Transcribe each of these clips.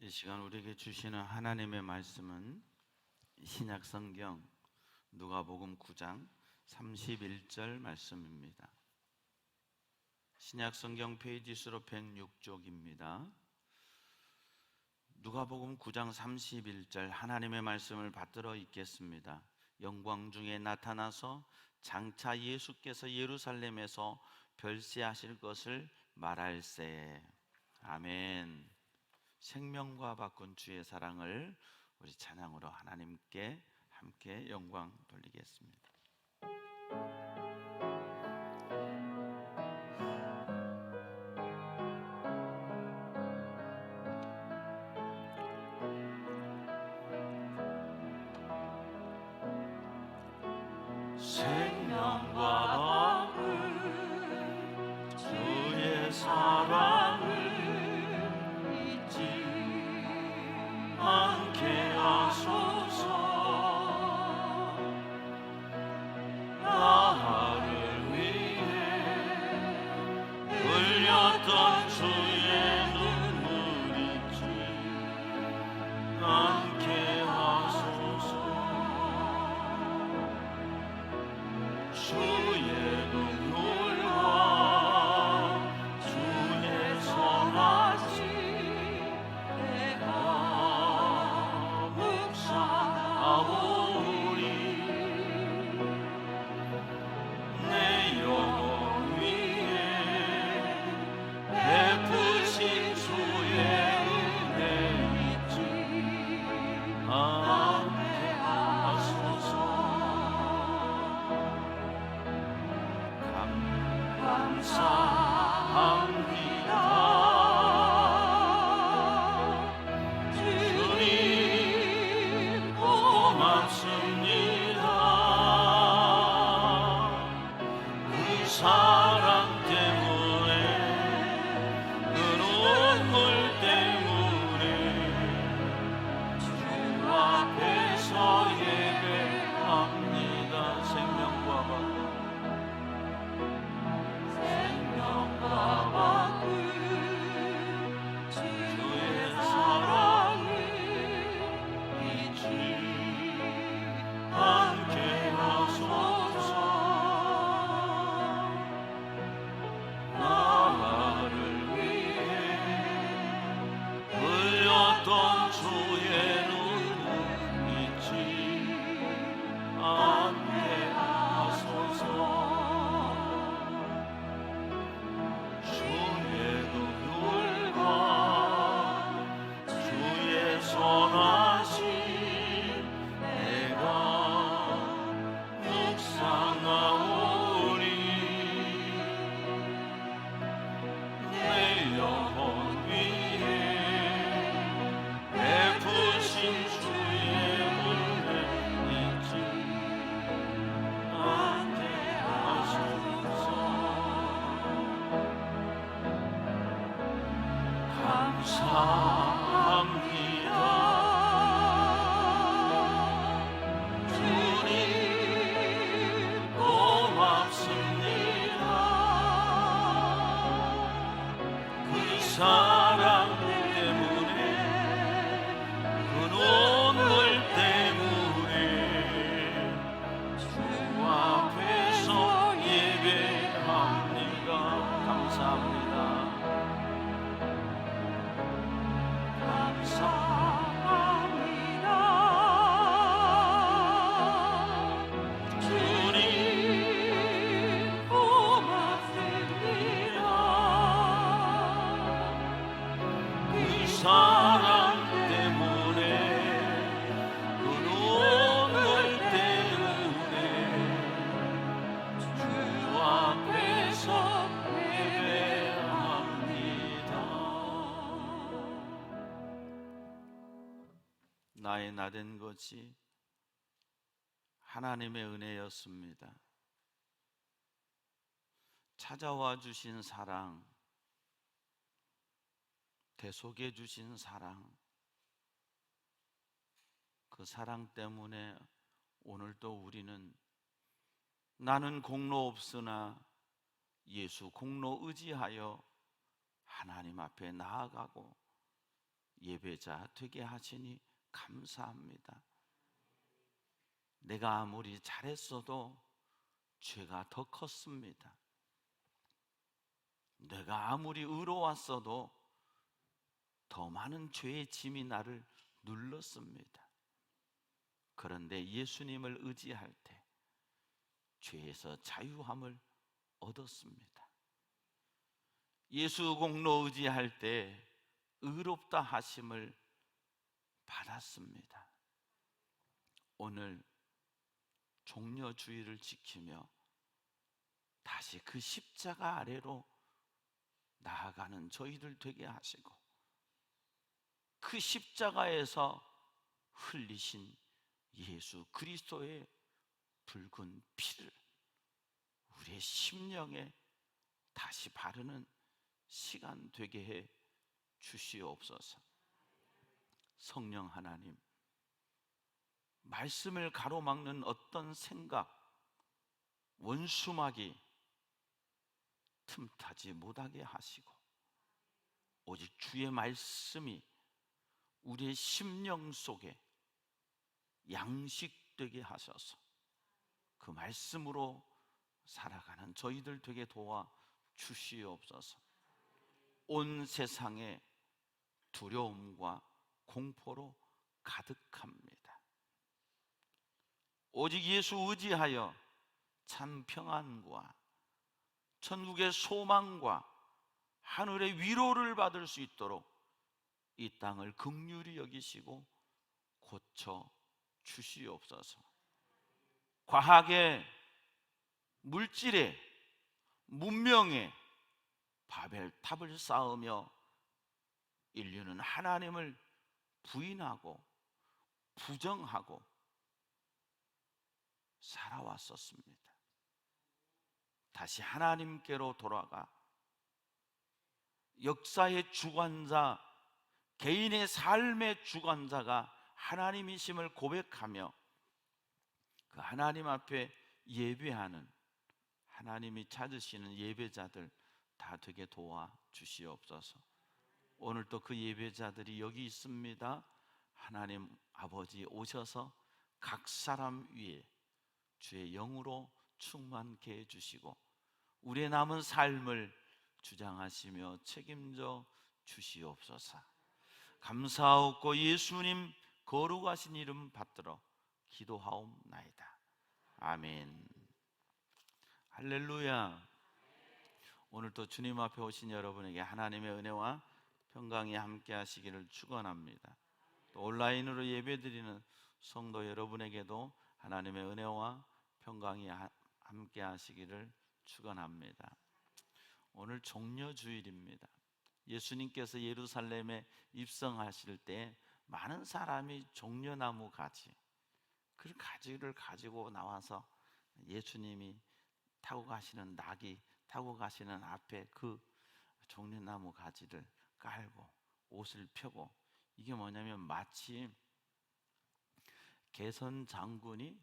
이 시간 우리에게 주시는 하나님의 말씀은 신약 성경 누가복음 9장 31절 말씀입니다. 신약 성경 페이지 수로 106쪽입니다. 누가복음 9장 31절 하나님의 말씀을 받들어 읽겠습니다. 영광 중에 나타나서 장차 예수께서 예루살렘에서 별세하실 것을 말할세. 아멘. 생명과 바꾼 주의 사랑을 우리 찬양으로 하나님께 함께 영광 돌리겠습니다. 생명과 바꾼 주의 사랑을 않게 하소서. 나를 위해 흘렸던 주의 눈물 잊지 않게 하소서. 주의 눈물과 주의 선하심 묵상하오리. 내 영혼 위에 베푸신 주의 은혜 잊지 않게 하소서. 감사합니다. 고맙습니다. 그 사랑 때문에, 그 눈물 때문에 주 앞에서 예배합니다. 생명과 바꾼 주의 사랑을 잊지 않게 하소서. 나를 위해 흘렸던 주의 눈물 잊지 않게 하소서. 주의 눈물과 주의 선하심 내가 묵상하오리. 내 영혼 위에 베푸신 주의 은혜 잊지 않게 하소서. 감사합니다. 주님 고맙습니다. 그 사랑 때문에, 그 눈물 때문에 주 앞에서 예배합니다. 감사합니다. 감사합니다. 주님 고맙습니다. 그 사랑 때문에, 그 눈물 때문에 주 앞에서 예배합니다. 나의 나된 것이 하나님의 은혜였습니다. 찾아와 주신 사랑, 대속해 주신 사랑, 그 사랑 때문에 오늘도 우리는 나는 공로 없으나 예수 공로 의지하여 하나님 앞에 나아가고 예배자 되게 하시니 감사합니다. 내가 아무리 잘했어도 죄가 더 컸습니다. 내가 아무리 의로웠어도 더 많은 죄의 짐이 나를 눌렀습니다. 그런데 예수님을 의지할 때 죄에서 자유함을 얻었습니다. 예수 공로 의지할 때 의롭다 하심을 받았습니다. 오늘 종려주의를 지키며 다시 그 십자가 아래로 나아가는 저희들 되게 하시고, 그 십자가에서 흘리신 예수 그리스도의 붉은 피를 우리의 심령에 다시 바르는 시간 되게 해 주시옵소서. 성령 하나님, 말씀을 가로막는 어떤 생각, 원수막이 틈타지 못하게 하시고, 오직 주의 말씀이 우리의 심령 속에 양식되게 하셔서 그 말씀으로 살아가는 저희들 되게 도와 주시옵소서. 온 세상에 두려움과 공포로 가득합니다. 오직 예수 의지하여 참 평안과 천국의 소망과 하늘의 위로를 받을 수 있도록 이 땅을 긍휼히 여기시고 고쳐 주시옵소서. 과학에, 물질에, 문명에 바벨탑을 쌓으며 인류는 하나님을 부인하고 부정하고 살아왔었습니다. 다시 하나님께로 돌아가 역사의 주관자, 개인의 삶의 주관자가 하나님이심을 고백하며 그 하나님 앞에 예배하는, 하나님이 찾으시는 예배자들 다 되게 도와 주시옵소서. 오늘 또 그 예배자들이 여기 있습니다. 하나님 아버지 오셔서 각 사람 위에 주의 영으로 충만케 해주시고 우리의 남은 삶을 주장하시며 책임져 주시옵소서. 감사하옵고 예수님 거룩하신 이름 받들어 기도하옵나이다. 아멘. 할렐루야. 오늘도 주님 앞에 오신 여러분에게 하나님의 은혜와 평강이 함께 하시기를 축원합니다. 또 온라인으로 예배드리는 성도 여러분에게도 하나님의 은혜와 평강이 함께 하시기를 축원합니다. 오늘 종려주일입니다. 예수님께서 예루살렘에 입성하실 때 많은 사람이 종려나무 가지, 그 가지를 가지고 나와서 예수님이 타고 가시는 낙이 타고 가시는 앞에 그 종려나무 가지를 깔고 옷을 펴고, 이게 뭐냐면 마치 개선 장군이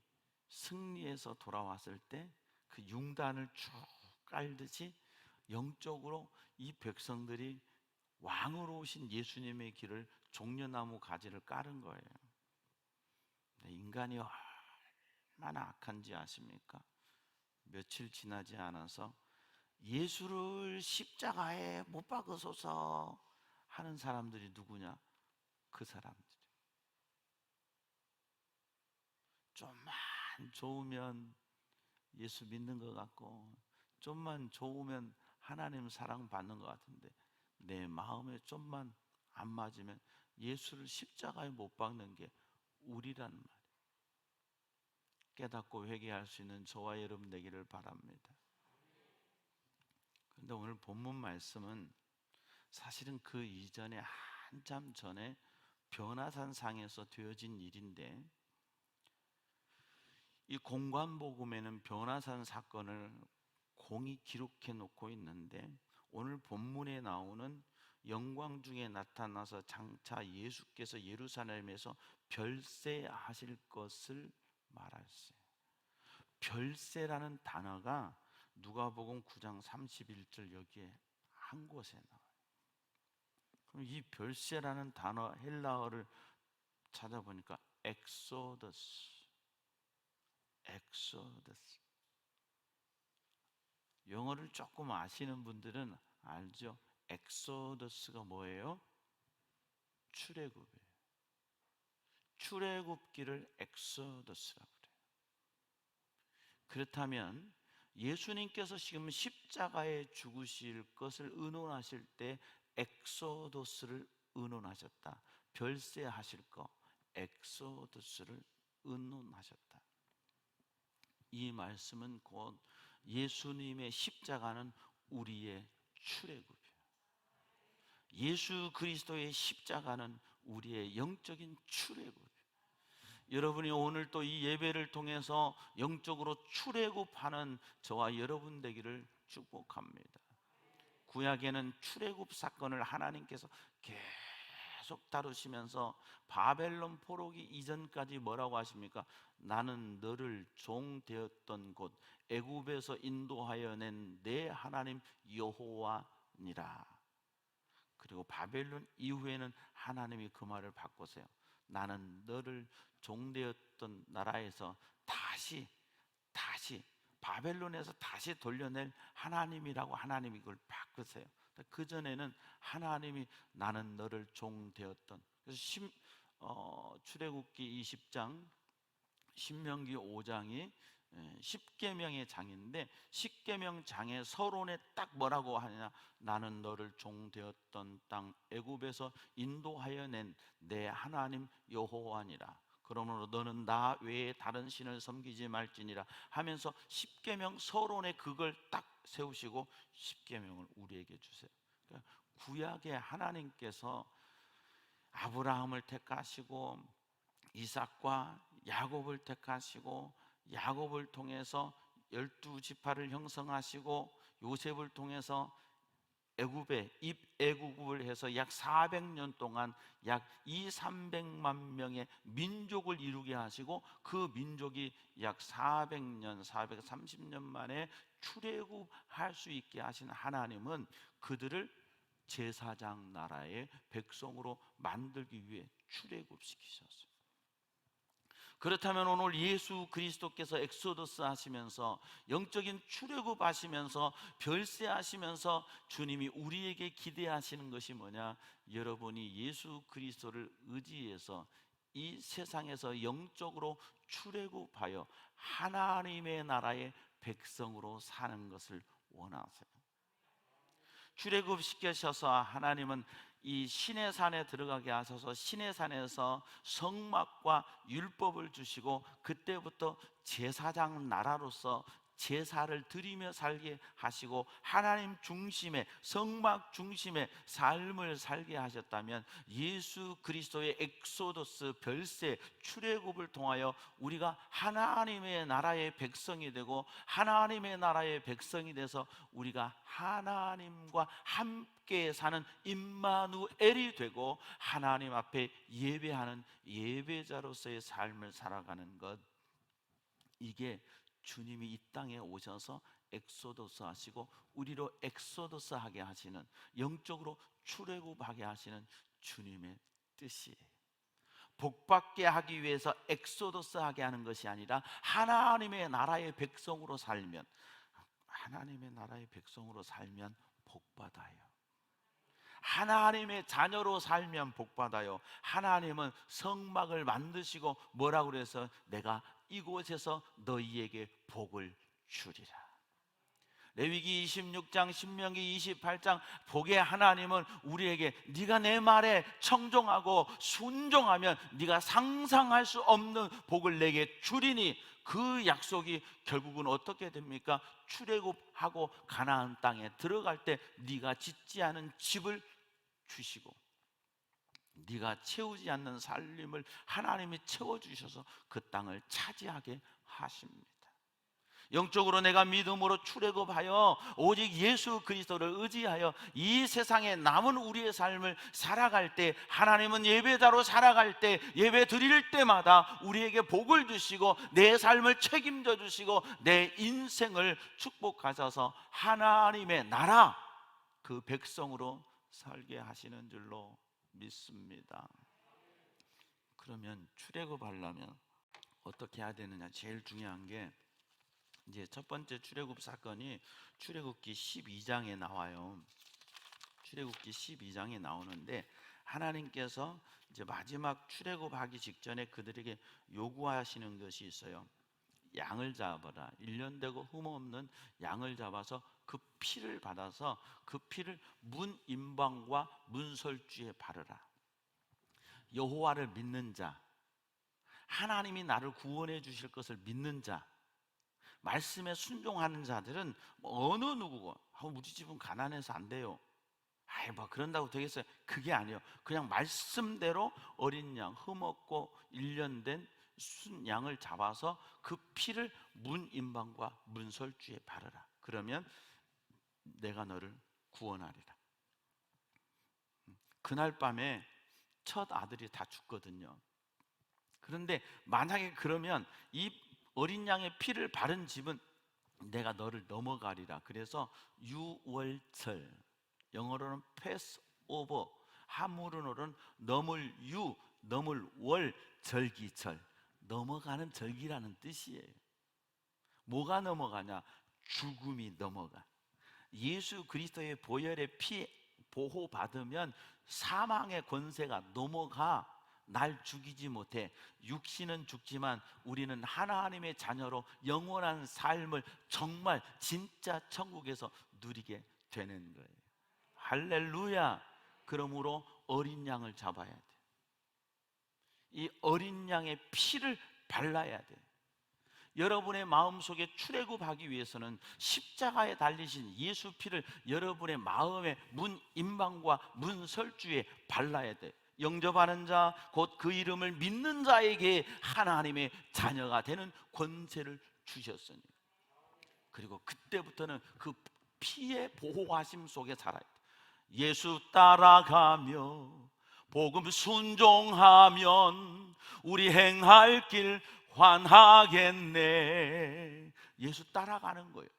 승리해서 돌아왔을 때 그 융단을 쭉 깔듯이 영적으로 이 백성들이 왕으로 오신 예수님의 길을 종려나무 가지를 깔은 거예요. 인간이 얼마나 악한지 아십니까? 며칠 지나지 않아서 예수를 십자가에 못 박으소서 하는 사람들이 누구냐? 그 사람들이. 좀만 좋으면 예수 믿는 것 같고, 좀만 좋으면 하나님 사랑 받는 것 같은데, 내 마음에 좀만 안 맞으면 예수를 십자가에 못 박는 게 우리란 말이에요. 깨닫고 회개할 수 있는 저와 여러분 되기를 바랍니다. 그런데 오늘 본문 말씀은 사실은 그 이전에 한참 전에 변화산 상에서 되어진 일인데, 이 공관복음에는 변화산 사건을 공히 기록해 놓고 있는데, 오늘 본문에 나오는 영광 중에 나타나서 장차 예수께서 예루살렘에서 별세하실 것을 말했어요. 별세라는 단어가 누가복음 9장 31절 여기에 한 곳에 나와요. 그럼 이 별세라는 단어 헬라어를 찾아보니까 엑소더스. 영어를 조금 아시는 분들은 알죠? 엑소더스가 뭐예요? 출애굽이에요. 출애굽기를 엑소더스라고 그래요. 그렇다면 예수님께서 지금 십자가에 죽으실 것을 의논하실 때 엑소더스를 의논하셨다. 별세하실 거 엑소더스를 의논하셨다. 이 말씀은 곧 예수님의 십자가는 우리의 출애굽이에요. 예수 그리스도의 십자가는 우리의 영적인 출애굽이에요. 여러분이 오늘 또 이 예배를 통해서 영적으로 출애굽하는 저와 여러분 되기를 축복합니다. 구약에는 출애굽 사건을 하나님께서 계속 다루시면서 바벨론 포로기 이전까지 뭐라고 하십니까? 나는 너를 종 되었던 곳 애굽에서 인도하여 낸 내 하나님 여호와니라. 그리고 바벨론 이후에는 하나님이 그 말을 바꾸세요. 나는 너를 종되었던 나라에서 다시 바벨론에서 다시 돌려낼 하나님이라고 하나님이 그걸 바꾸세요. 그 전에는 하나님이 나는 너를 종되었던. 그래서 출애굽기 20장, 신명기 5장이 십계명의 장인데 십계명 장의 서론에 딱 뭐라고 하느냐? 나는 너를 종되었던 땅 애굽에서 인도하여 낸 내 하나님 여호와니라. 그러므로 너는 나 외에 다른 신을 섬기지 말지니라 하면서 십계명 서론에 그걸 딱 세우시고 십계명을 우리에게 주세요. 그러니까 구약의 하나님께서 아브라함을 택하시고 이삭과 야곱을 택하시고 야곱을 통해서 12지파를 형성하시고 요셉을 통해서 애굽에 입애굽을 해서 약 400년 동안 약 200~300만 명의 민족을 이루게 하시고 그 민족이 약 400년, 430년 만에 출애굽할 수 있게 하신 하나님은 그들을 제사장 나라의 백성으로 만들기 위해 출애굽시키셨어요. 그렇다면 오늘 예수 그리스도께서 엑소더스 하시면서 영적인 출애굽 하시면서 별세하시면서 주님이 우리에게 기대하시는 것이 뭐냐? 여러분이 예수 그리스도를 의지해서 이 세상에서 영적으로 출애굽하여 하나님의 나라의 백성으로 사는 것을 원하세요. 출애굽시키셔서 하나님은 이 신의 산에 들어가게 하셔서 신의 산에서 성막과 율법을 주시고 그때부터 제사장 나라로서 제사를 드리며 살게 하시고 하나님 중심의 성막 중심의 삶을 살게 하셨다면 예수 그리스도의 엑소더스 별세 출애굽을 통하여 우리가 하나님의 나라의 백성이 되고 하나님의 나라의 백성이 돼서 우리가 하나님과 함께 사는 임마누엘이 되고 하나님 앞에 예배하는 예배자로서의 삶을 살아가는 것, 이게 주님이 이 땅에 오셔서 엑소더스 하시고 우리로 엑소더스 하게 하시는, 영적으로 출애굽하게 하시는 주님의 뜻이에요. 복받게 하기 위해서 엑소더스 하게 하는 것이 아니라 하나님의 나라의 백성으로 살면, 하나님의 나라의 백성으로 살면 복받아요. 하나님의 자녀로 살면 복받아요. 하나님은 성막을 만드시고 뭐라고 그래서 내가 이곳에서 너희에게 복을 주리라. 레위기 26장, 신명기 28장 복의 하나님은 우리에게 네가 내 말에 청종하고 순종하면 네가 상상할 수 없는 복을 내게 주리니, 그 약속이 결국은 어떻게 됩니까? 출애굽하고 가나안 땅에 들어갈 때 네가 짓지 않은 집을 주시고 네가 채우지 않는 살림을 하나님이 채워주셔서 그 땅을 차지하게 하십니다. 영적으로 내가 믿음으로 출애굽하여 오직 예수 그리스도를 의지하여 이 세상에 남은 우리의 삶을 살아갈 때, 하나님은 예배자로 살아갈 때 예배 드릴 때마다 우리에게 복을 주시고 내 삶을 책임져 주시고 내 인생을 축복하셔서 하나님의 나라 그 백성으로 살게 하시는 줄로 믿습니다. 그러면 출애굽하려면 어떻게 해야 되느냐? 제일 중요한 게 이제 첫 번째 출애굽 사건이 출애굽기 12장에 나와요. 출애굽기 12장에 나오는데 하나님께서 이제 마지막 출애굽하기 직전에 그들에게 요구하시는 것이 있어요. 양을 잡아라. 1년 되고 흠없는 양을 잡아서 그 피를 받아서 그 피를 문 임방과 문설주에 바르라. 여호와를 믿는 자, 하나님이 나를 구원해 주실 것을 믿는 자, 말씀에 순종하는 자들은 어느 누구고 우리 집은 가난해서 안 돼요. 아이 뭐 그런다고 되겠어요? 그게 아니에요. 그냥 말씀대로 어린 양 흠없고 1년 된 순양을 잡아서 그 피를 문 임방과 문설주에 바르라. 그러면 내가 너를 구원하리라. 그날 밤에 첫 아들이 다 죽거든요. 그런데 만약에 그러면 이 어린 양의 피를 바른 집은 내가 너를 넘어가리라. 그래서 유월절, 영어로는 패스오버, 한문으로는 넘을 유, 넘을 월, 절기절, 넘어가는 절기라는 뜻이에요. 뭐가 넘어가냐? 죽음이 넘어가. 예수 그리스도의 보혈의 피 보호받으면 사망의 권세가 넘어가 날 죽이지 못해. 육신은 죽지만 우리는 하나님의 자녀로 영원한 삶을 정말 진짜 천국에서 누리게 되는 거예요. 할렐루야. 그러므로 어린 양을 잡아야 돼. 이 어린 양의 피를 발라야 돼. 여러분의 마음속에 출애굽하기 위해서는 십자가에 달리신 예수 피를 여러분의 마음의 문 임방과 문 설주에 발라야 돼. 영접하는 자, 곧 그 이름을 믿는 자에게 하나님의 자녀가 되는 권세를 주셨으니, 그리고 그때부터는 그 피의 보호하심 속에 살아야 돼. 예수 따라가며 복음 순종하면 우리 행할 길 환하겠네. 예수 따라가는 거예요.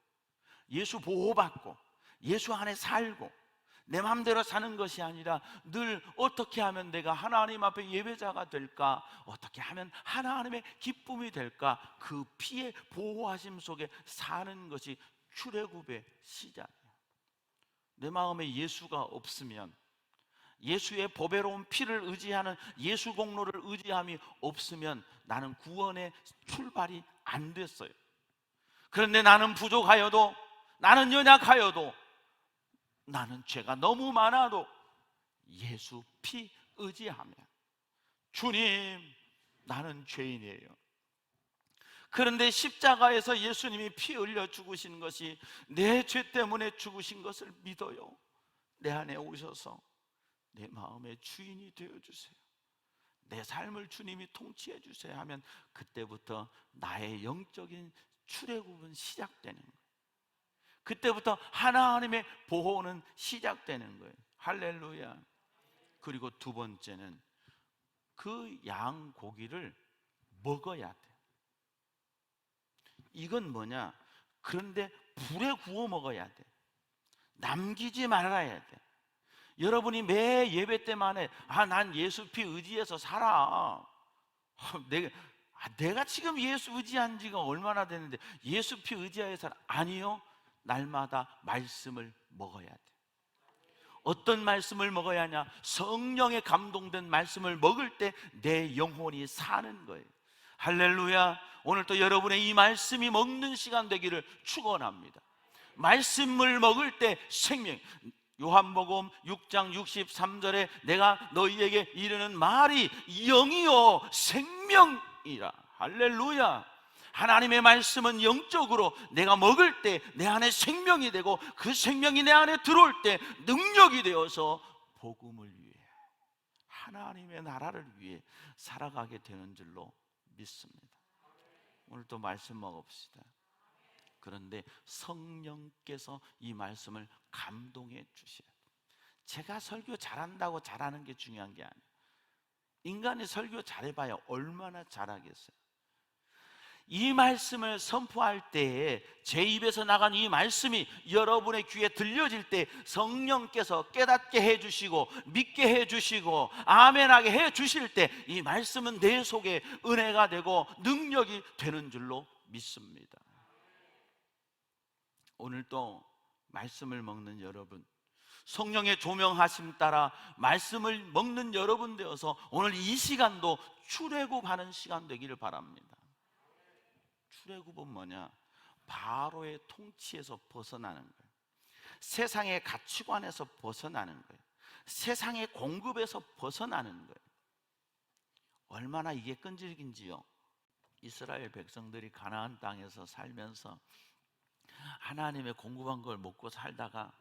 예수 보호받고 예수 안에 살고 내 마음대로 사는 것이 아니라 늘 어떻게 하면 내가 하나님 앞에 예배자가 될까, 어떻게 하면 하나님의 기쁨이 될까, 그 피의 보호하심 속에 사는 것이 출애굽의 시작이에요. 내 마음에 예수가 없으면, 예수의 보배로운 피를 의지하는 예수 공로를 의지함이 없으면 나는 구원의 출발이 안 됐어요. 그런데 나는 부족하여도, 나는 연약하여도, 나는 죄가 너무 많아도 예수 피 의지하면, 주님 나는 죄인이에요. 그런데 십자가에서 예수님이 피 흘려 죽으신 것이 내 죄 때문에 죽으신 것을 믿어요. 내 안에 오셔서 내 마음의 주인이 되어주세요. 내 삶을 주님이 통치해 주세요 하면 그때부터 나의 영적인 출애굽은 시작되는 거예요. 그때부터 하나님의 보호는 시작되는 거예요. 할렐루야. 그리고 두 번째는 그 양 고기를 먹어야 돼. 이건 뭐냐? 그런데 불에 구워 먹어야 돼. 남기지 말아야 돼. 여러분이 매 예배 때만에 난 예수 피 의지해서 살아. 내가 지금 예수 의지한 지가 얼마나 됐는데 예수 피 의지하여 살아. 아니요. 날마다 말씀을 먹어야 돼. 어떤 말씀을 먹어야 하냐? 성령에 감동된 말씀을 먹을 때 내 영혼이 사는 거예요. 할렐루야. 오늘 또 여러분의 이 말씀이 먹는 시간 되기를 축원합니다. 말씀을 먹을 때 생명, 요한복음 6장 63절에 내가 너희에게 이르는 말이 영이요 생명이라. 할렐루야. 하나님의 말씀은 영적으로 내가 먹을 때 내 안에 생명이 되고 그 생명이 내 안에 들어올 때 능력이 되어서 복음을 위해, 하나님의 나라를 위해 살아가게 되는 줄로 믿습니다. 오늘 또 말씀 먹읍시다. 그런데 성령께서 이 말씀을 감동해 주셔야 돼요. 제가 설교 잘한다고 잘하는 게 중요한 게 아니에요. 인간이 설교 잘해봐야 얼마나 잘하겠어요. 이 말씀을 선포할 때에 제 입에서 나간 이 말씀이 여러분의 귀에 들려질 때 성령께서 깨닫게 해주시고 믿게 해주시고 아멘하게 해주실 때 이 말씀은 내 속에 은혜가 되고 능력이 되는 줄로 믿습니다. 오늘도 말씀을 먹는 여러분, 성령의 조명하심 따라 말씀을 먹는 여러분 되어서 오늘 이 시간도 출애굽하는 시간 되기를 바랍니다. 출애굽은 뭐냐? 바로의 통치에서 벗어나는 거예요. 세상의 가치관에서 벗어나는 거예요. 세상의 공급에서 벗어나는 거예요. 얼마나 이게 끈질긴지요. 이스라엘 백성들이 가나안 땅에서 살면서 하나님의 공급한 걸 먹고 살다가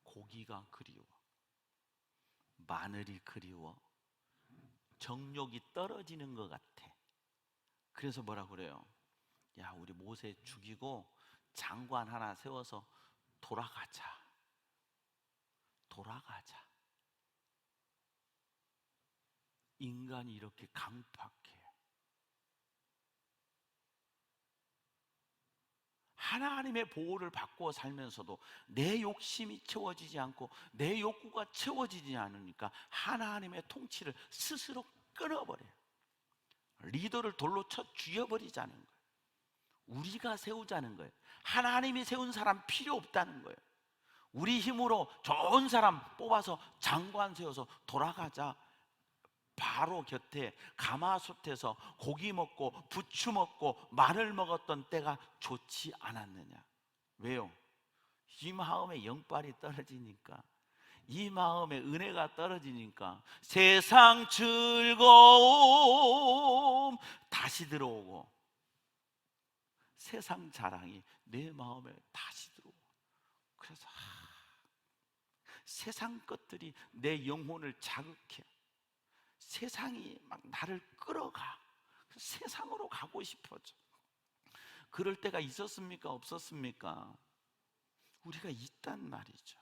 고기가 그리워, 마늘이 그리워, 정욕이 떨어지는 것 같아. 그래서 뭐라 그래요? 야, 우리 모세 죽이고 장관 하나 세워서 돌아가자. 인간이 이렇게 강팍해. 하나님의 보호를 받고 살면서도 내 욕심이 채워지지 않고 내 욕구가 채워지지 않으니까 하나님의 통치를 스스로 끊어버려요. 리더를 돌로 쳐 죽여버리자는 거예요. 우리가 세우자는 거예요. 하나님이 세운 사람 필요 없다는 거예요. 우리 힘으로 좋은 사람 뽑아서 장관 세워서 돌아가자. 바로 곁에 가마솥에서 고기 먹고 부추 먹고 마늘 먹었던 때가 좋지 않았느냐? 왜요? 이 마음에 영빨이 떨어지니까, 이 마음에 은혜가 떨어지니까 세상 즐거움 다시 들어오고 세상 자랑이 내 마음에 다시 들어오고, 그래서 세상 것들이 내 영혼을 자극해. 세상이 막 나를 끌어가. 세상으로 가고 싶어져. 그럴 때가 있었습니까? 없었습니까? 우리가 있단 말이죠.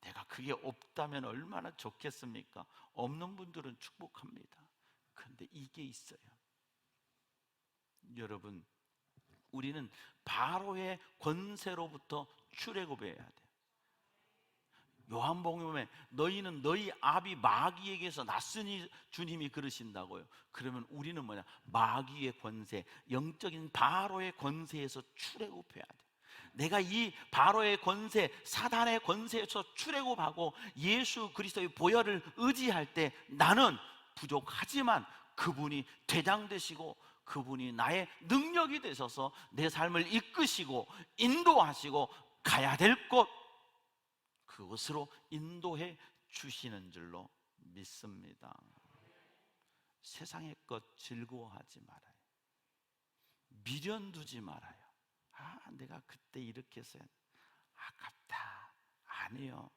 내가 그게 없다면 얼마나 좋겠습니까? 없는 분들은 축복합니다. 그런데 이게 있어요. 여러분, 우리는 바로의 권세로부터 출애굽해야 돼요. 요한복음에 너희는 너희 아비 마귀에게서 났으니 주님이 그러신다고요. 그러면 우리는 뭐냐? 마귀의 권세, 영적인 바로의 권세에서 출애굽해야 돼. 내가 이 바로의 권세, 사단의 권세에서 출애굽하고 예수 그리스도의 보혈을 의지할 때 나는 부족하지만 그분이 대장 되시고 그분이 나의 능력이 되셔서 내 삶을 이끄시고 인도하시고 가야 될 곳, 그것으로 인도해 주시는 줄로 믿습니다. 세상의 것 즐거워하지 말아요. 미련 두지 말아요. 내가 그때 이렇게 해서 아깝다. 아니요.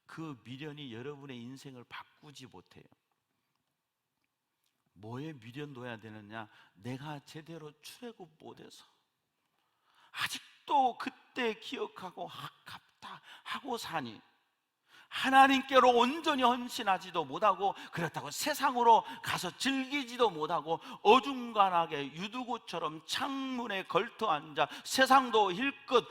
그 미련이 여러분의 인생을 바꾸지 못해요. 뭐에 미련 둬야 되느냐? 내가 제대로 출애굽 못해서 아직도 그때 기억하고 아깝다 하고 사니, 하나님께로 온전히 헌신하지도 못하고 그렇다고 세상으로 가서 즐기지도 못하고 어중간하게 유두구처럼 창문에 걸터 앉아 세상도 힐끗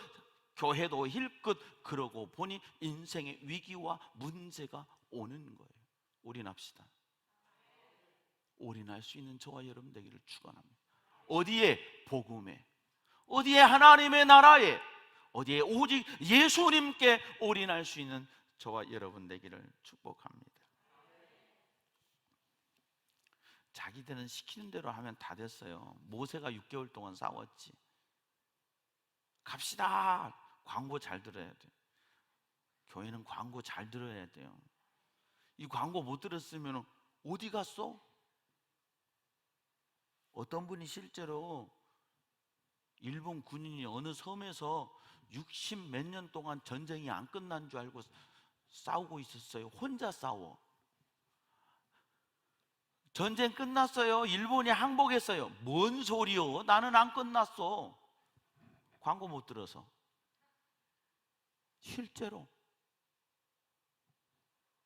교회도 힐끗 그러고 보니 인생의 위기와 문제가 오는 거예요. 올인합시다. 올인할 수 있는 저와 여러분 되기를 축원합니다. 어디에? 복음에. 어디에? 하나님의 나라에. 어디에? 오직 예수님께 올인할 수 있는 저와 여러분 되기를 축복합니다. 자기들은 시키는 대로 하면 다 됐어요. 모세가 6개월 동안 싸웠지. 갑시다. 광고 잘 들어야 돼요. 교회는 광고 잘 들어야 돼요. 이 광고 못 들었으면 어디 갔어? 어떤 분이 실제로 일본 군인이 어느 섬에서 60 몇 년 동안 전쟁이 안 끝난 줄 알고 싸우고 있었어요. 혼자 싸워. 전쟁 끝났어요. 일본이 항복했어요. 뭔 소리요? 나는 안 끝났어. 광고 못 들어서. 실제로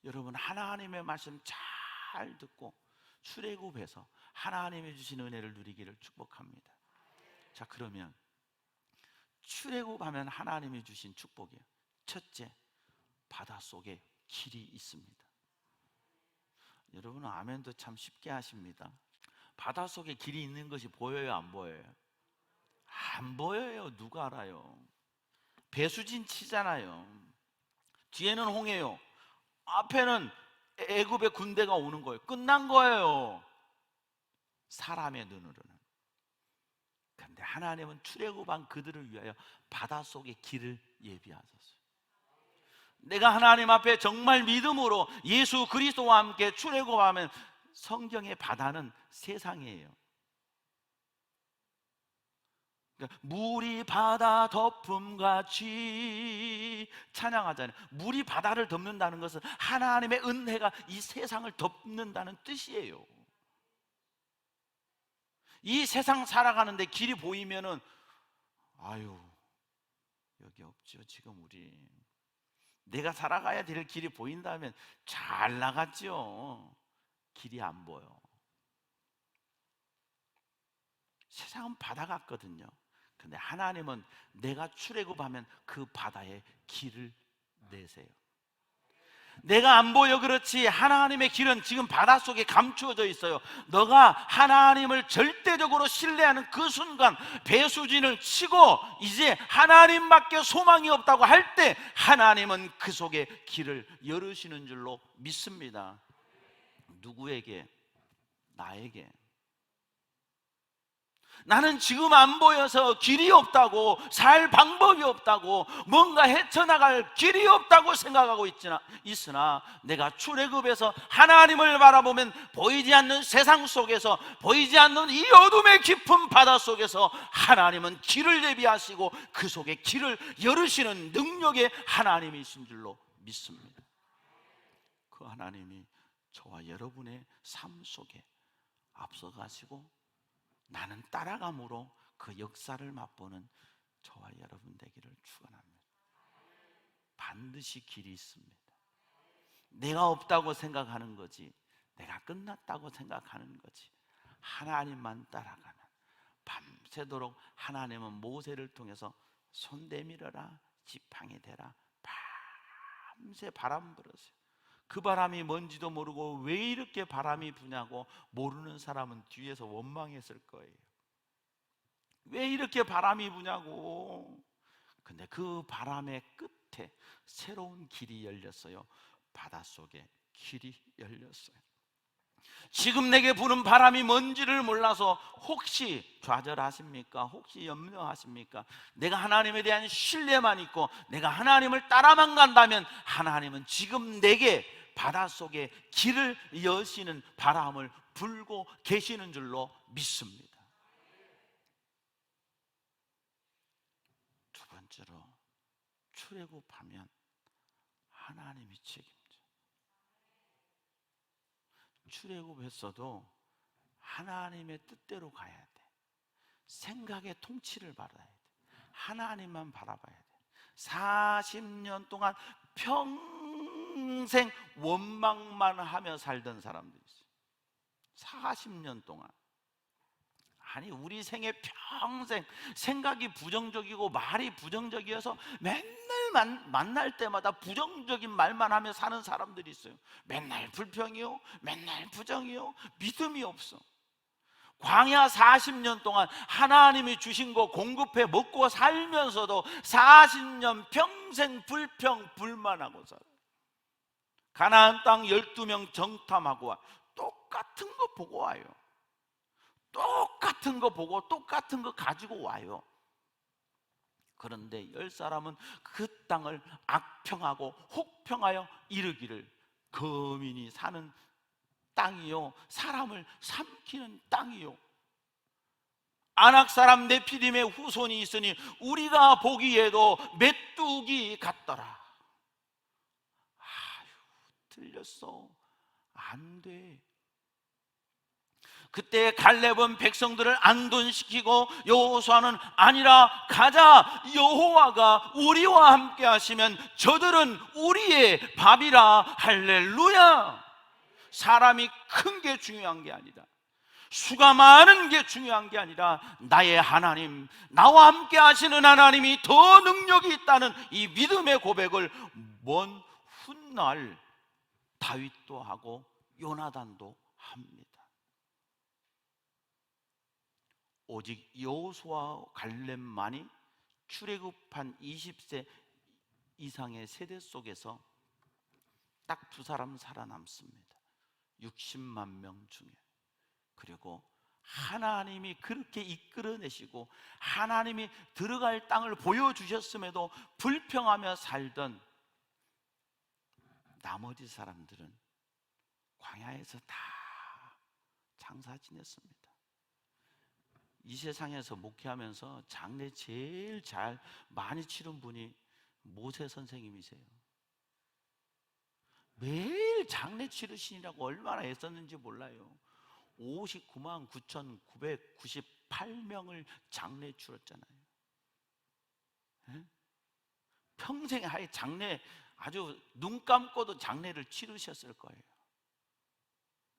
여러분, 하나님의 말씀 잘 듣고 출애굽해서 하나님이 주신 은혜를 누리기를 축복합니다. 자, 그러면 출애굽하면 하나님이 주신 축복이에요. 첫째, 바닷속에 길이 있습니다. 여러분은 아멘도 참 쉽게 하십니다. 바닷속에 길이 있는 것이 보여요, 안 보여요? 안 보여요. 누가 알아요? 배수진 치잖아요. 뒤에는 홍해요. 앞에는 애굽의 군대가 오는 거예요. 끝난 거예요, 사람의 눈으로는. 그런데 하나님은 출애굽한 그들을 위하여 바닷속에 길을 예비하셨어요. 내가 하나님 앞에 정말 믿음으로 예수 그리스도와 함께 출애굽하면 성경의 바다는 세상이에요. 그러니까 물이 바다 덮음같이 찬양하잖아요. 물이 바다를 덮는다는 것은 하나님의 은혜가 이 세상을 덮는다는 뜻이에요. 이 세상 살아가는데 길이 보이면은 아유, 여기 없죠. 지금 우리 내가 살아가야 될 길이 보인다면 잘 나갔죠. 길이 안 보여. 세상은 바다 같거든요. 근데 하나님은 내가 출애굽하면 그 바다에 길을 내세요. 내가 안 보여 그렇지 하나님의 길은 지금 바닷속에 감추어져 있어요. 너가 하나님을 절대적으로 신뢰하는 그 순간 배수진을 치고 이제 하나님밖에 소망이 없다고 할 때 하나님은 그 속에 길을 열으시는 줄로 믿습니다. 누구에게? 나에게. 나는 지금 안 보여서 길이 없다고, 살 방법이 없다고, 뭔가 헤쳐나갈 길이 없다고 생각하고 있으나 내가 출애굽해서 하나님을 바라보면 보이지 않는 세상 속에서, 보이지 않는 이 어둠의 깊은 바다 속에서 하나님은 길을 예비하시고 그 속에 길을 열으시는 능력의 하나님이신 줄로 믿습니다. 그 하나님이 저와 여러분의 삶 속에 앞서가시고 나는 따라감으로 그 역사를 맛보는 저와 여러분 되기를 축원합니다. 반드시 길이 있습니다. 내가 없다고 생각하는 거지, 내가 끝났다고 생각하는 거지, 하나님만 따라가면 밤새도록 하나님은 모세를 통해서 손 내밀어라, 지팡이 대라, 밤새 바람 불었어요. 그 바람이 뭔지도 모르고 왜 이렇게 바람이 부냐고 모르는 사람은 뒤에서 원망했을 거예요. 왜 이렇게 바람이 부냐고. 근데 그 바람의 끝에 새로운 길이 열렸어요. 바닷속에 길이 열렸어요. 지금 내게 부는 바람이 뭔지를 몰라서 혹시 좌절하십니까? 혹시 염려하십니까? 내가 하나님에 대한 신뢰만 있고 내가 하나님을 따라만 간다면 하나님은 지금 내게 바닷속에 길을 여시는 바람을 불고 계시는 줄로 믿습니다. 두 번째로, 출애굽하면 하나님이 책임져. 출애굽했어도 하나님의 뜻대로 가야 돼. 생각의 통치를 받아야 돼. 하나님만 바라봐야 돼. 40년 동안 평생 원망만 하며 살던 사람들이 있어요. 40년 동안. 아니, 우리 생애 평생 생각이 부정적이고 말이 부정적이어서 맨날 만날 때마다 부정적인 말만 하며 사는 사람들이 있어요. 맨날 불평이요, 맨날 부정이요, 믿음이 없어. 광야 40년 동안 하나님이 주신 거 공급해 먹고 살면서도 40년 평생 불평 불만하고 살아요. 가나안 땅 12명 정탐하고 와. 똑같은 거 보고 와요. 똑같은 거 보고 똑같은 거 가지고 와요. 그런데 10사람은 그 땅을 악평하고 혹평하여 이르기를 거민이 사는 땅이요, 사람을 삼키는 땅이요, 아낙 사람 네피림의 후손이 있으니 우리가 보기에도 메뚜기 같더라. 아유, 틀렸어. 안 돼. 그때 갈렙은 백성들을 안둔시키고 여호수아는 아니라 가자, 여호와가 우리와 함께 하시면 저들은 우리의 밥이라. 할렐루야. 사람이 큰 게 중요한 게 아니다, 수가 많은 게 중요한 게 아니라 나의 하나님, 나와 함께 하시는 하나님이 더 능력이 있다는 이 믿음의 고백을 먼 훗날 다윗도 하고 요나단도 합니다. 오직 여호수아와 갈렙만이 출애굽한 20세 이상의 세대 속에서 딱 두 사람 살아남습니다. 60만 명 중에. 그리고 하나님이 그렇게 이끌어내시고 하나님이 들어갈 땅을 보여주셨음에도 불평하며 살던 나머지 사람들은 광야에서 다 장사 지냈습니다. 이 세상에서 목회하면서 장례 제일 잘 많이 치른 분이 모세 선생님이세요. 매일 장례 치르시느라고 얼마나 애썼는지 몰라요. 59만 9,998명을 장례 치렀잖아요. 네? 평생에 하여 장례, 아주 눈 감고도 장례를 치르셨을 거예요.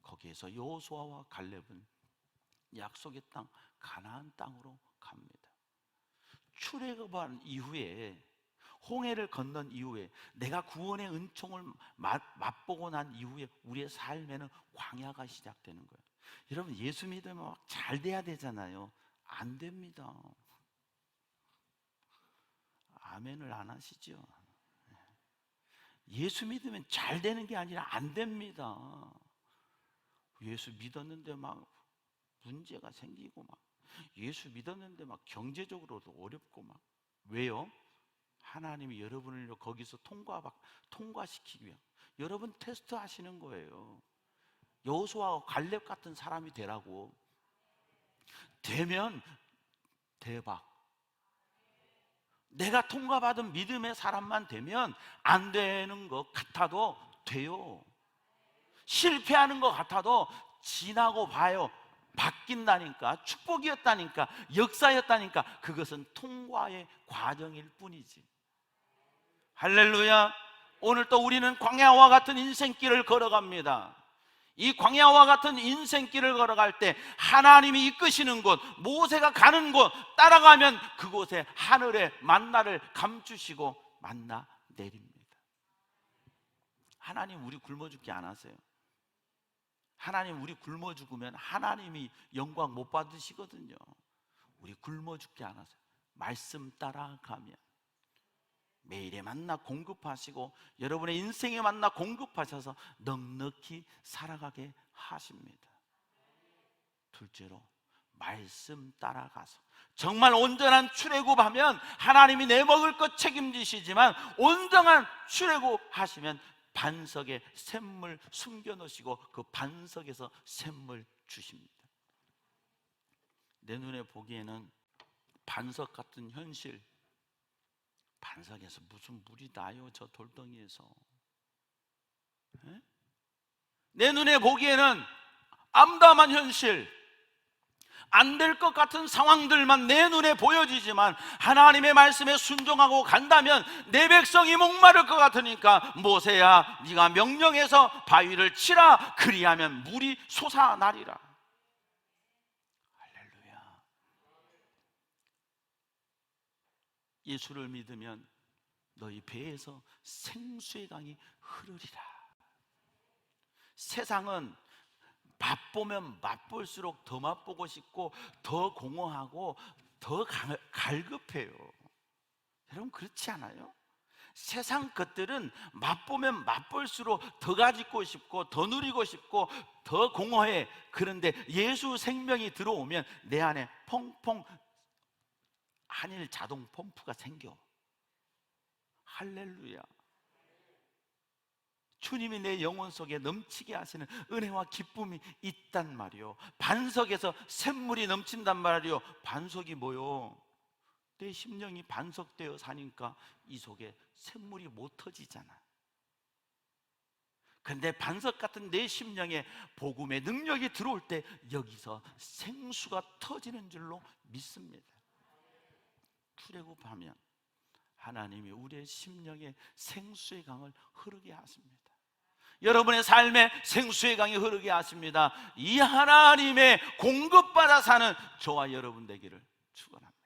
거기에서 여호수아와 갈렙은 약속의 땅 가나안 땅으로 갑니다. 출애굽한 이후에, 홍해를 건넌 이후에, 내가 구원의 은총을 맛보고 난 이후에 우리의 삶에는 광야가 시작되는 거예요. 여러분, 예수 믿으면 막 잘 돼야 되잖아요. 안 됩니다. 아멘을 안 하시죠? 예수 믿으면 잘 되는 게 아니라 안 됩니다. 예수 믿었는데 막 문제가 생기고, 막 예수 믿었는데 막 경제적으로도 어렵고, 막 왜요? 하나님이 여러분을 거기서 통과시키기 위한, 여러분 테스트 하시는 거예요. 여호수아와 갈렙 같은 사람이 되라고. 되면 대박. 내가 통과받은 믿음의 사람만 되면 안 되는 것 같아도 돼요. 실패하는 것 같아도 지나고 봐요. 바뀐다니까, 축복이었다니까, 역사였다니까. 그것은 통과의 과정일 뿐이지. 할렐루야. 오늘 또 우리는 광야와 같은 인생길을 걸어갑니다. 이 광야와 같은 인생길을 걸어갈 때 하나님이 이끄시는 곳, 모세가 가는 곳 따라가면 그곳에 하늘의 만나를 감추시고 만나 내립니다. 하나님 우리 굶어 죽게 안 하세요. 하나님 우리 굶어 죽으면 하나님이 영광 못 받으시거든요. 우리 굶어 죽게 안 하세요. 말씀 따라가면 매일의 만나 공급하시고 여러분의 인생의 만나 공급하셔서 넉넉히 살아가게 하십니다. 둘째로, 말씀 따라가서 정말 온전한 출애굽하면 하나님이 내 먹을 것 책임지시지만, 온전한 출애굽하시면 반석에 샘물 숨겨놓으시고 그 반석에서 샘물 주십니다. 내 눈에 보기에는 반석 같은 현실, 반석에서 무슨 물이 나요, 저 돌덩이에서. 내 눈에 보기에는 암담한 현실, 안 될 것 같은 상황들만 내 눈에 보여지지만 하나님의 말씀에 순종하고 간다면 내 백성이 목마를 것 같으니까 모세야, 네가 명령해서 바위를 치라, 그리하면 물이 솟아나리라. 할렐루야. 예수를 믿으면 너희 배에서 생수의 강이 흐르리라. 세상은 맛보면 맛볼수록 더 맛보고 싶고 더 공허하고 더 갈급해요. 여러분 그렇지 않아요? 세상 것들은 맛보면 맛볼수록 더 가지고 싶고 더 누리고 싶고 더 공허해. 그런데 예수 생명이 들어오면 내 안에 펑펑 한일 자동 펌프가 생겨. 할렐루야. 주님이 내 영혼 속에 넘치게 하시는 은혜와 기쁨이 있단 말이요. 반석에서 샘물이 넘친단 말이요. 반석이 뭐요? 내 심령이 반석되어 사니까 이 속에 샘물이 못 터지잖아. 그런데 반석 같은 내 심령에 복음의 능력이 들어올 때 여기서 생수가 터지는 줄로 믿습니다. 출애굽하면 하나님이 우리의 심령에 생수의 강을 흐르게 하십니다. 여러분의 삶에 생수의 강이 흐르게 하십니다. 이 하나님의 공급받아 사는 저와 여러분 되기를 축원합니다.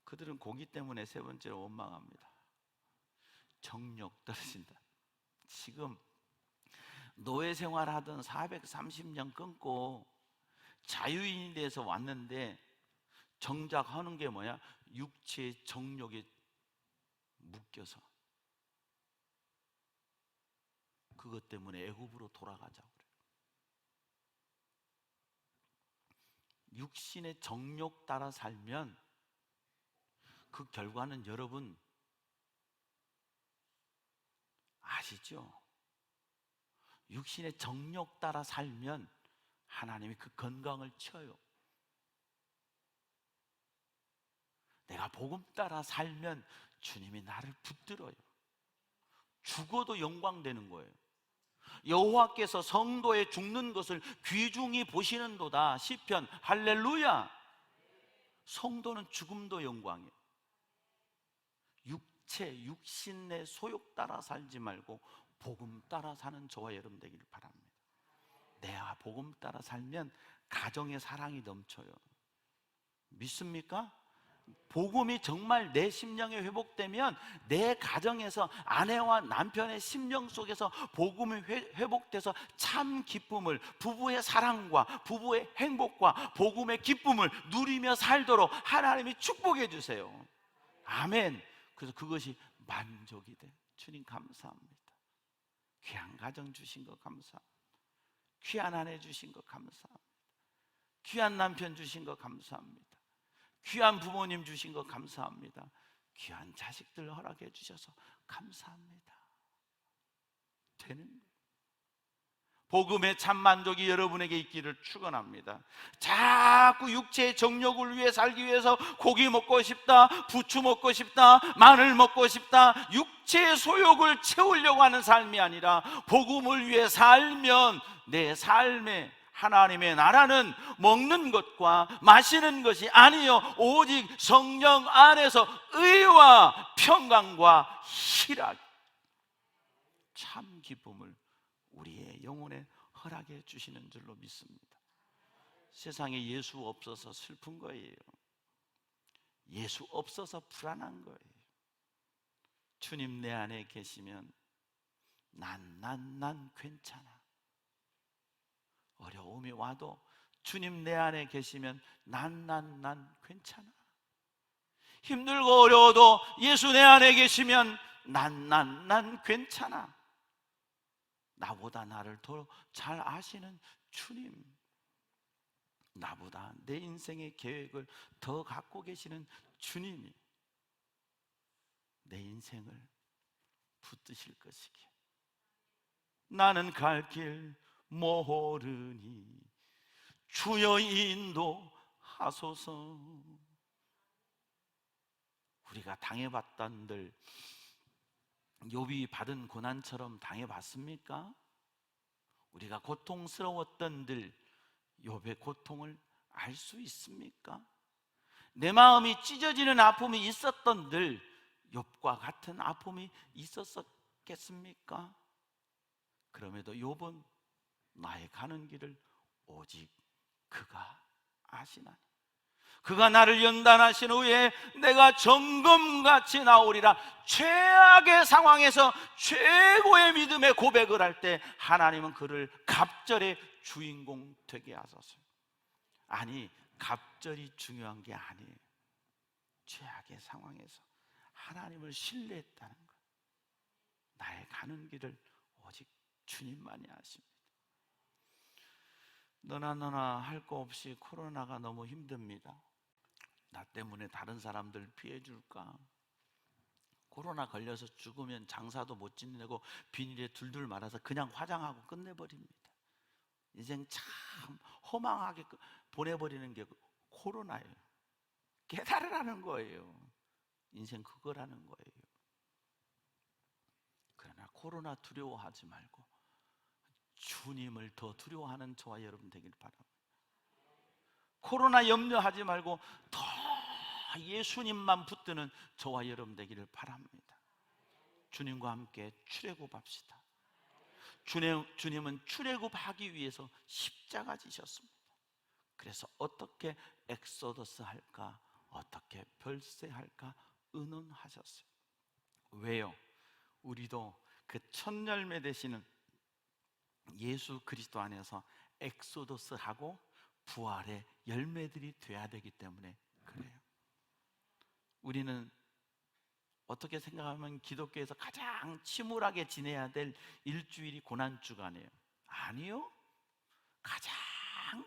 그들은 고기 때문에 세 번째로 원망합니다. 정욕 떨어진다. 지금 노예 생활하던 430년 끊고 자유인이 돼서 왔는데 정작 하는 게 뭐야? 육체의 정욕에 묶여서 그것 때문에 애굽으로 돌아가자고 그래요. 육신의 정욕 따라 살면 그 결과는 여러분 아시죠? 육신의 정욕 따라 살면 하나님이 그 건강을 쳐요. 내가 복음 따라 살면 주님이 나를 붙들어요. 죽어도 영광되는 거예요. 여호와께서 성도의 죽는 것을 귀중히 보시는도다. 시편 할렐루야. 성도는 죽음도 영광이에요. 육신의 소욕 따라 살지 말고 복음 따라 사는 저와 여러분 되기를 바랍니다. 내가 복음 따라 살면 가정의 사랑이 넘쳐요. 믿습니까? 복음이 정말 내 심령에 회복되면 내 가정에서 아내와 남편의 심령 속에서 복음이 회복돼서 참 기쁨을, 부부의 사랑과 부부의 행복과 복음의 기쁨을 누리며 살도록 하나님이 축복해 주세요. 아멘. 그래서 그것이 만족이 돼. 주님 감사합니다. 귀한 가정 주신 거 감사합니다. 귀한 아내 주신 거 감사합니다. 귀한 남편 주신 거 감사합니다. 귀한 부모님 주신 거 감사합니다. 귀한 자식들 허락해 주셔서 감사합니다. 되는 거예요. 복음의 참 만족이 여러분에게 있기를 축원합니다. 자꾸 육체의 정욕을 위해 살기 위해서 고기 먹고 싶다, 부추 먹고 싶다, 마늘 먹고 싶다, 육체의 소욕을 채우려고 하는 삶이 아니라 복음을 위해 살면 내 삶에 하나님의 나라는 먹는 것과 마시는 것이 아니요 오직 성령 안에서 의와 평강과 희락, 참 기쁨을 우리의 영혼에 허락해 주시는 줄로 믿습니다. 세상에 예수 없어서 슬픈 거예요. 예수 없어서 불안한 거예요. 주님 내 안에 계시면 난 괜찮아. 어려움이 와도 주님 내 안에 계시면 난 괜찮아. 힘들고 어려워도 예수 내 안에 계시면 난 괜찮아. 나보다 나를 더 잘 아시는 주님, 나보다 내 인생의 계획을 더 갖고 계시는 주님이 내 인생을 붙드실 것이기에 나는 갈 길 모르니 주여 인도하소서. 우리가 당해봤던들 욥이 받은 고난처럼 당해봤습니까? 우리가 고통스러웠던들 욥의 고통을 알 수 있습니까? 내 마음이 찢어지는 아픔이 있었던들 욥과 같은 아픔이 있었겠습니까? 그럼에도 욥은 나의 가는 길을 오직 그가 아시나니 그가 나를 연단하신 후에 내가 정금같이 나오리라. 최악의 상황에서 최고의 믿음의 고백을 할 때 하나님은 그를 갑절의 주인공 되게 하소서. 아니, 갑절이 중요한 게 아니에요. 최악의 상황에서 하나님을 신뢰했다는 것. 나의 가는 길을 오직 주님만이 아십니다. 너나 할 거 없이 코로나가 너무 힘듭니다. 나 때문에 다른 사람들 피해 줄까? 코로나 걸려서 죽으면 장사도 못 지내고 비닐에 둘둘 말아서 그냥 화장하고 끝내버립니다. 인생 참 허망하게 보내버리는 게 코로나예요. 깨달으라는 거예요. 인생 그거라는 거예요. 그러나 코로나 두려워하지 말고 주님을 더 두려워하는 저와 여러분 되길 바랍니다. 코로나 염려하지 말고 더 예수님만 붙드는 저와 여러분 되기를 바랍니다. 주님과 함께 출애굽합시다. 주님은 출애굽하기 위해서 십자가 지셨습니다. 그래서 어떻게 엑소더스 할까, 어떻게 별세할까 의논하셨어요. 왜요? 우리도 그 첫 열매 되시는 예수 그리스도 안에서 엑소더스하고 부활의 열매들이 돼야 되기 때문에 그래요. 우리는 어떻게 생각하면 기독교에서 가장 침울하게 지내야 될 일주일이 고난주간이에요. 아니요, 가장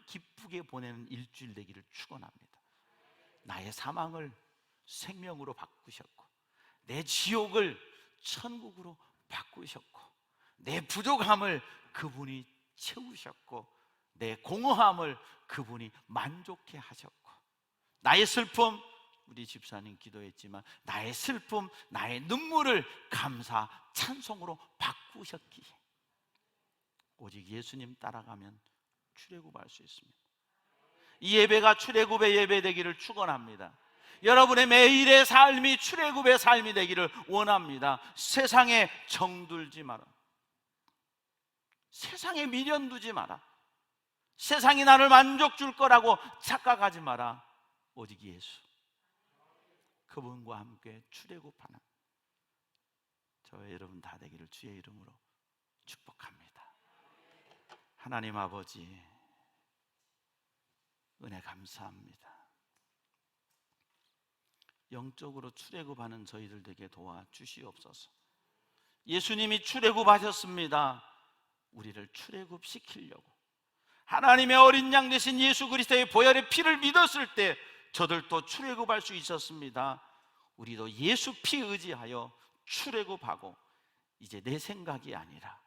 기쁘게 보내는 일주일 되기를 축원합니다. 나의 사망을 생명으로 바꾸셨고, 내 지옥을 천국으로 바꾸셨고, 내 부족함을 그분이 채우셨고, 내 공허함을 그분이 만족해 하셨고, 나의 슬픔, 우리 집사님 기도했지만 나의 슬픔, 나의 눈물을 감사 찬송으로 바꾸셨기에 오직 예수님 따라가면 출애굽할 수 있습니다. 이 예배가 출애굽의 예배 되기를 축원합니다. 여러분의 매일의 삶이 출애굽의 삶이 되기를 원합니다. 세상에 정들지 마라. 세상에 미련 두지 마라. 세상이 나를 만족 줄 거라고 착각하지 마라. 오직 예수, 그분과 함께 출애굽하는 저와 여러분 다 되기를 주의 이름으로 축복합니다. 하나님 아버지, 은혜 감사합니다. 영적으로 출애굽하는 저희들 되게 도와주시옵소서. 예수님이 출애굽하셨습니다. 우리를 출애굽시키려고 하나님의 어린 양 되신 예수 그리스도의 보혈의 피를 믿었을 때 저들도 출애굽할 수 있었습니다. 우리도 예수 피 의지하여 출애굽하고 이제 내 생각이 아니라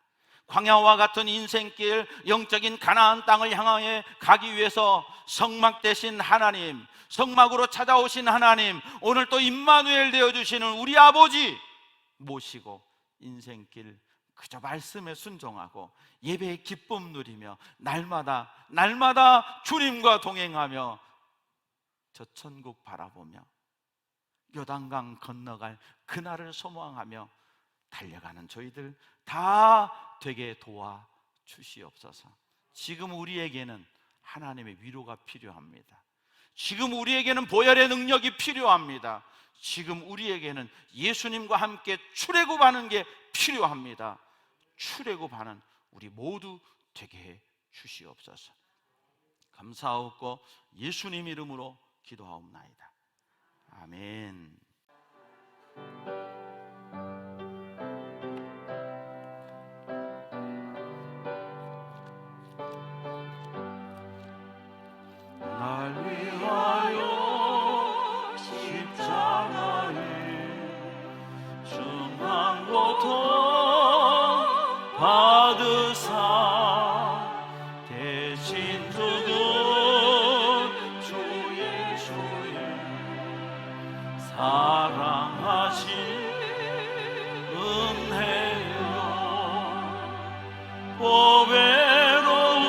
광야와 같은 인생길, 영적인 가나안 땅을 향하여 가기 위해서 성막 되신 하나님, 성막으로 찾아오신 하나님, 오늘 또 임마누엘 되어주시는 우리 아버지 모시고 인생길 그저 말씀에 순종하고 예배의 기쁨 누리며 날마다 주님과 동행하며 저 천국 바라보며 요단강 건너갈 그날을 소망하며 달려가는 저희들 다 되게 도와주시옵소서. 지금 우리에게는 하나님의 위로가 필요합니다. 지금 우리에게는 보혈의 능력이 필요합니다. 지금 우리에게는 예수님과 함께 출애굽하는 게 필요합니다. 출애굽하는 우리 모두 되게 해 주시옵소서. 감사하옵고 예수님 이름으로 기도하옵나이다. 아멘. 날 위하여 십자가에 중한 고통 받으사 대신 죽은 주 예수의 사랑하신 은혜요 보배로운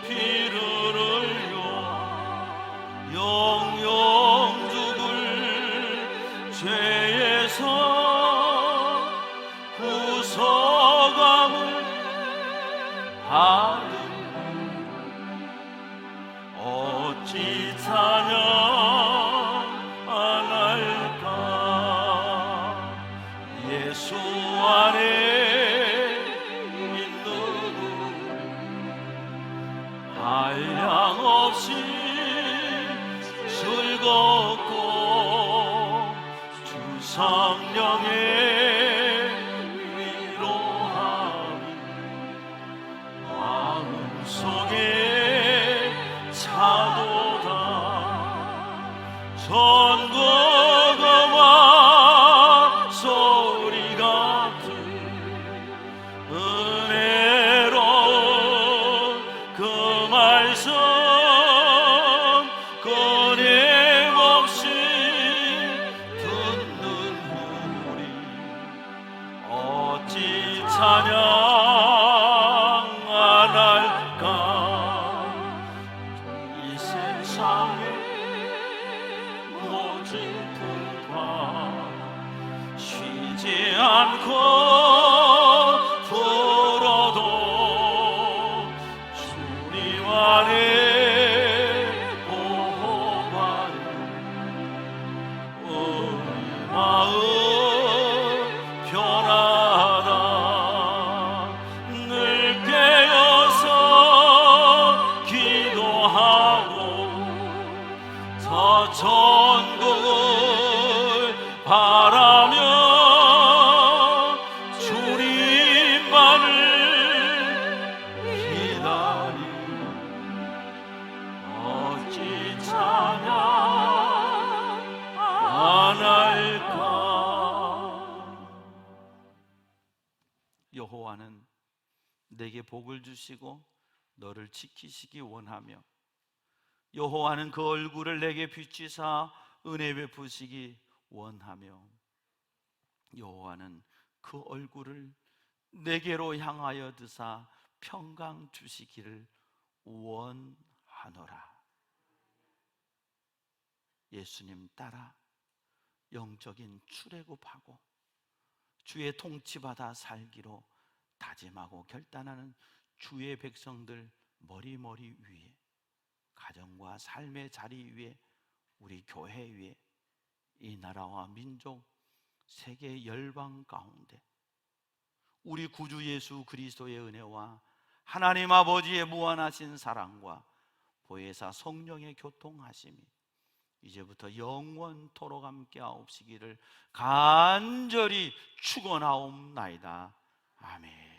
피를 흘려 영영 죽을 죄에서 구속함을 받은 어찌 찬양 안 할까. 예수 안에 있는 한량없이 즐겁고 주 성령의 위로함이 마음 속에 차도다. 전곡음과 소리 같은 은혜로운 그 말씀 끊임없이 듣는 우리 어찌 찬양 안 할까. 지켜주시고 너를 지키시기 원하며, 여호와는 그 얼굴을 내게 비추사 은혜 베푸시기 원하며, 여호와는 그 얼굴을 내게로 향하여 드사 평강 주시기를 원하노라. 예수님 따라 영적인 출애굽하고 주의 통치받아 살기로 다짐하고 결단하는 주의 백성들 머리머리 위에, 가정과 삶의 자리 위에, 우리 교회 위에, 이 나라와 민족, 세계 열방 가운데 우리 구주 예수 그리스도의 은혜와 하나님 아버지의 무한하신 사랑과 보혜사 성령의 교통하심이 이제부터 영원토록 함께 하옵시기를 간절히 축원하옵나이다. 아멘.